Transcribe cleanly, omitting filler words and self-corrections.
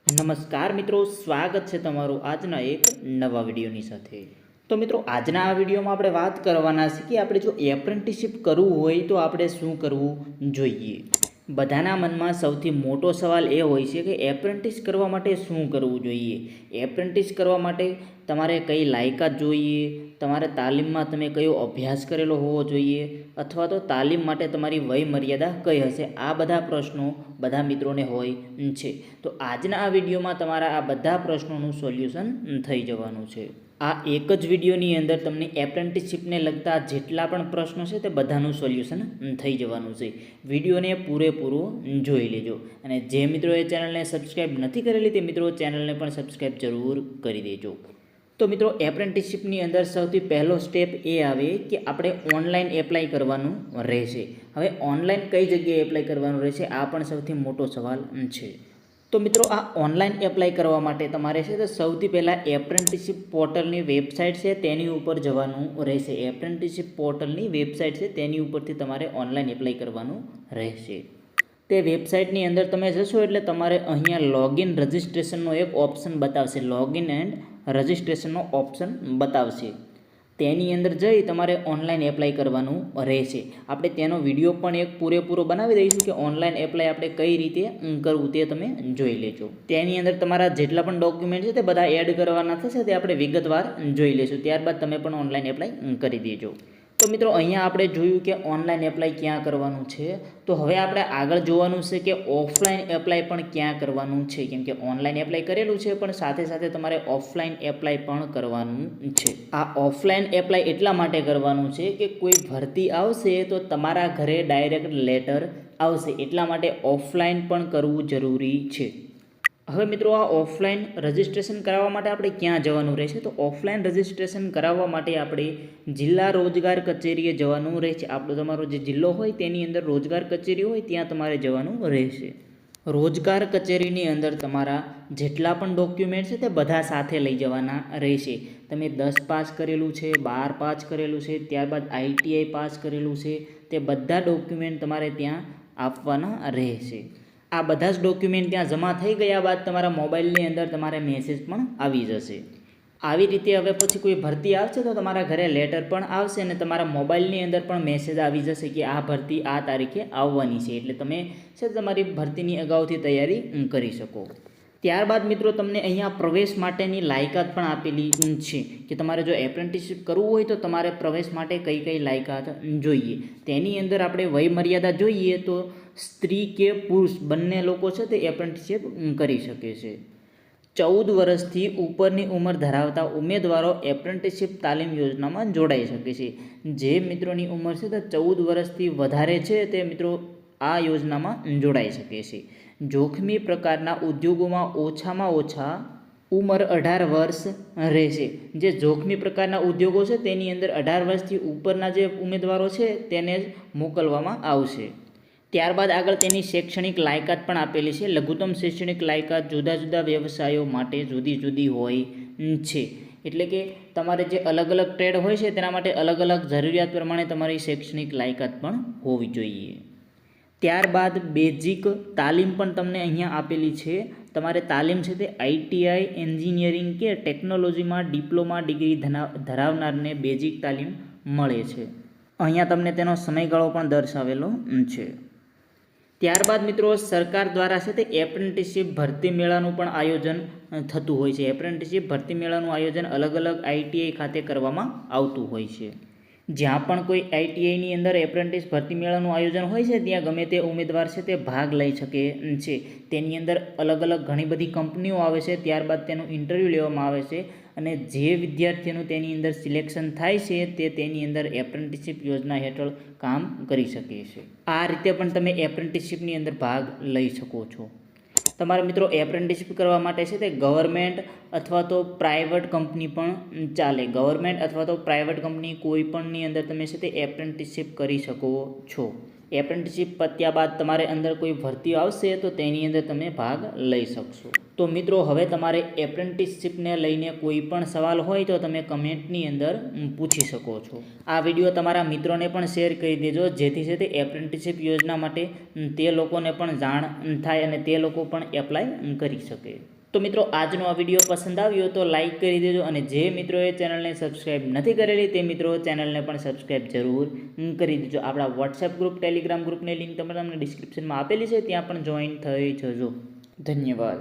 નમસ્કાર મિત્રો, સ્વાગત છે તમારું આજના એક નવા વિડીયોની સાથે। તો મિત્રો, આજના આ વિડીયોમાં આપણે વાત કરવાના છે કે આપણે જો એપ્રેન્ટિસશિપ કરવું હોય તો આપણે શું કરવું જોઈએ। બધાના મનમાં સૌથી મોટો સવાલ એ હોય છે કે એપ્રેન્ટિસ કરવા માટે શું કરવું જોઈએ। એપ્રેન્ટિસ કરવા માટે તમારે કઈ લાયકાત જોઈએ, તમારે તાલીમમાં તમે કયો અભ્યાસ કરેલો હોવો જોઈએ, અથવા તો તાલીમ માટે તમારી વય મર્યાદા કઈ હશે। આ બધા પ્રશ્નો બધા મિત્રોને હોય છે। તો આજના આ વિડીયોમાં તમારા આ બધા પ્રશ્નોનું સોલ્યુશન થઈ જવાનું છે। આ એક જ વિડીયોની અંદર તમને એપ્રેન્ટિસશિપને લગતા જેટલા પણ પ્રશ્નો છે તે બધાનું સોલ્યુશન થઈ જવાનું છે। વિડીયોને પૂરેપૂરો જોઈ લેજો, અને જે મિત્રોએ ચેનલને સબસ્ક્રાઈબ નથી કરેલી તે મિત્રો ચેનલને પણ સબસ્ક્રાઈબ જરૂર કરી દેજો। તો મિત્રો, એપ્રેન્ટિસશિપની અંદર સૌથી પહેલો સ્ટેપ એ આવે કે આપણે ઓનલાઈન એપ્લાય કરવાનું રહેશે। હવે ઓનલાઈન કઈ જગ્યાએ એપ્લાય કરવાનું રહેશે, આ પણ સૌથી મોટો સવાલ છે। તો મિત્રો, આ ઓનલાઈન એપ્લાય કરવા માટે તમારે છે તો સૌથી પહેલાં એપ્રેન્ટિસશિપ પોર્ટલની વેબસાઇટ છે તેની ઉપર જવાનું રહેશે। એપ્રેન્ટિસશિપ પોર્ટલની વેબસાઇટ છે તેની ઉપરથી તમારે ઓનલાઈન એપ્લાય કરવાનું રહેશે। તે વેબસાઇટની અંદર તમે જશો એટલે તમારે અહીંયા લોગિન રજિસ્ટ્રેશનનો એક ઓપ્શન બતાવશે, લોગિન એન્ડ રજિસ્ટ્રેશનનો ઓપ્શન બતાવશે। તેની અંદર જઈ તમારે ઓનલાઈન એપ્લાય કરવાનું રહેશે। આપણે તેનો વિડીયો પણ એક પૂરેપૂરો બનાવી દઈશું કે ઓનલાઈન એપ્લાય આપણે કઈ રીતે કરવું તે તમે જોઈ લેજો। તેની અંદર તમારા જેટલા પણ ડોક્યુમેન્ટ છે તે બધા એડ કરવાના થશે, તે આપણે વિગતવાર જોઈ લઈશું। ત્યારબાદ તમે પણ ઓનલાઈન એપ્લાય કરી દેજો। તો મિત્રો, અહીંયા આપણે જોયું કે ઓનલાઈન એપ્લાય ક્યાં કરવાનું છે। તો હવે આપણે આગળ જોવાનું છે કે ઓફલાઈન એપ્લાય પણ ક્યાં કરવાનું છે, કેમ કે ઓનલાઈન એપ્લાય કરેલું છે પણ સાથે સાથે તમારે ઓફલાઈન એપ્લાય પણ કરવાનું છે। આ ઓફલાઈન એપ્લાય એટલા માટે કરવાનું છે કે કોઈ ભરતી આવશે તો તમારા ઘરે ડાયરેક્ટ લેટર આવશે, એટલા માટે ઓફલાઈન પણ કરવું જરૂરી છે। હવે મિત્રો, આ ઓફલાઈન રજિસ્ટ્રેશન કરાવવા માટે આપણે ક્યાં જવાનું રહેશે, તો ઓફલાઈન રજિસ્ટ્રેશન કરાવવા માટે આપણે જિલ્લા રોજગાર કચેરીએ જવાનું રહેશે। આપણો તમારો જે જિલ્લો હોય તેની અંદર રોજગાર કચેરી હોય ત્યાં તમારે જવાનું રહેશે। રોજગાર કચેરીની અંદર તમારા જેટલા પણ ડોક્યુમેન્ટ છે તે બધા સાથે લઈ જવાના રહેશે। તમે 10 પાસ કરેલું છે, 12 પાસ કરેલું છે, ત્યારબાદ ITI પાસ કરેલું છે, તે બધા ડોક્યુમેન્ટ તમારે ત્યાં આપવાના રહેશે। આ બધા જ ડોક્યુમેન્ટ ત્યાં જમા થઈ ગયા બાદ તમારા મોબાઈલની અંદર તમારે મેસેજ પણ આવી જશે। આવી રીતે હવે પછી કોઈ ભરતી આવશે તો તમારા ઘરે લેટર પણ આવશે અને તમારા મોબાઈલની અંદર પણ મેસેજ આવી જશે કે આ ભરતી આ તારીખે આવવાની છે, એટલે તમે છે તમારી ભરતીની અગાઉથી તૈયારી કરી શકો। ત્યારબાદ મિત્રો, તમને અહીંયા પ્રવેશ માટેની લાયકાત પણ આપેલી છે કે તમારે જો એપ્રેન્ટિસશિપ કરવું હોય તો તમારે પ્રવેશ માટે કઈ કઈ લાયકાત જોઈએ। તેની અંદર આપણે વય મર્યાદા જોઈએ તો સ્ત્રી કે પુરુષ બંને લોકો છે તે એપ્રેન્ટિસશિપ કરી શકે છે। 14 વર્ષથી ઉપરની ઉંમર ધરાવતા ઉમેદવારો એપ્રેન્ટિસશિપ તાલીમ યોજનામાં જોડાઈ શકે છે। જે મિત્રોની ઉંમર છે તે 14 વર્ષથી વધારે છે તે મિત્રો આ યોજનામાં જોડાઈ શકે છે। જોખમી પ્રકારના ઉદ્યોગોમાં ઓછામાં ઓછા ઉંમર 18 વર્ષ રહેશે। જે જોખમી પ્રકારના ઉદ્યોગો છે તેની અંદર 18 વર્ષથી ઉપરના જે ઉમેદવારો છે તેને જ મોકલવામાં આવશે। ત્યારબાદ આગળ તેની શૈક્ષણિક લાયકાત પણ આપેલી છે। લઘુત્તમ શૈક્ષણિક લાયકાત જુદા જુદા વ્યવસાયો માટે જુદી જુદી હોય છે, એટલે કે તમારે જે અલગ અલગ ટ્રેડ હોય છે તેના માટે અલગ અલગ જરૂરિયાત પ્રમાણે તમારી શૈક્ષણિક લાયકાત પણ હોવી જોઈએ। ત્યારબાદ બેઝિક તાલીમ પણ તમને અહીંયા આપેલી છે। તમારે તાલીમ છે તે ITI એન્જિનિયરિંગ કે ટેકનોલોજીમાં ડિપ્લોમા ડિગ્રી ધરાવનારને બેઝિક તાલીમ મળે છે। અહીંયા તમને તેનો સમયગાળો પણ દર્શાવેલો છે। ત્યારબાદ મિત્રો, સરકાર દ્વારા છે તે એપ્રેન્ટિસશિપ ભરતી મેળાનું પણ આયોજન થતું હોય છે। એપ્રેન્ટિસશિપ ભરતી મેળાનું આયોજન અલગ અલગ ITI ખાતે કરવામાં આવતું હોય છે। જ્યાં પણ કોઈ ITIની અંદર એપ્રેન્ટિસ ભરતી મેળાનું આયોજન હોય છે ત્યાં ગમે તે ઉમેદવાર છે તે ભાગ લઈ શકે છે। તેની અંદર અલગ અલગ ઘણી બધી કંપનીઓ આવે છે, ત્યારબાદ તેનું ઇન્ટરવ્યૂ લેવામાં આવે છે, અને જે વિદ્યાર્થીનું તેની અંદર સિલેક્શન થાય છે તે તેની અંદર એપ્રેન્ટિસશિપ યોજના હેઠળ કામ કરી શકે છે। આ રીતે પણ તમે એપ્રેન્ટિસશિપની અંદર ભાગ લઈ શકો છો। તમારા મિત્રો, એપ્રેન્ટિસશિપ કરવા માટે છે તે ગવર્મેન્ટ અથવા તો પ્રાઇવેટ કંપની પણ ચાલે। ગવર્મેન્ટ અથવા તો પ્રાઇવેટ કંપની કોઈ પણની અંદર તમે છે તે એપ્રેન્ટિસશિપ કરી શકો છો। એપ્રેન્ટિસશિપ પત્યા બાદ તમારે અંદર કોઈ ભરતી આવશે તો તેની અંદર તમે ભાગ લઈ શકશો। તો મિત્રો, હવે તમારે એપ્રેન્ટિસશિપને લઈને કોઈ પણ સવાલ હોય તો તમે કમેન્ટની અંદર પૂછી શકો છો। આ વિડીયો તમારા મિત્રોને પણ શેર કરી દેજો, જેથી છે તે એપ્રેન્ટિસશિપ યોજના માટે તે લોકોને પણ જાણ થાય અને તે લોકો પણ એપ્લાય કરી શકે। તો મિત્રો આજનો આ વિડીયો પસંદ આવ્યો તો લાઇક કરી દેજો, અને જે મિત્રોએ ચેનલને સબસ્ક્રાઈબ નથી કરેલી તે મિત્રો ચેનલને પણ સબસ્ક્રાઈબ જરૂર કરી દેજો. આપણા વોટ્સએપ ગ્રુપ, ટેલિગ્રામ ગ્રુપની લિંક તમને ડિસ્ક્રિપ્શનમાં આપેલી છે, ત્યાં પણ જોઈન થઈ જજો. ધન્યવાદ.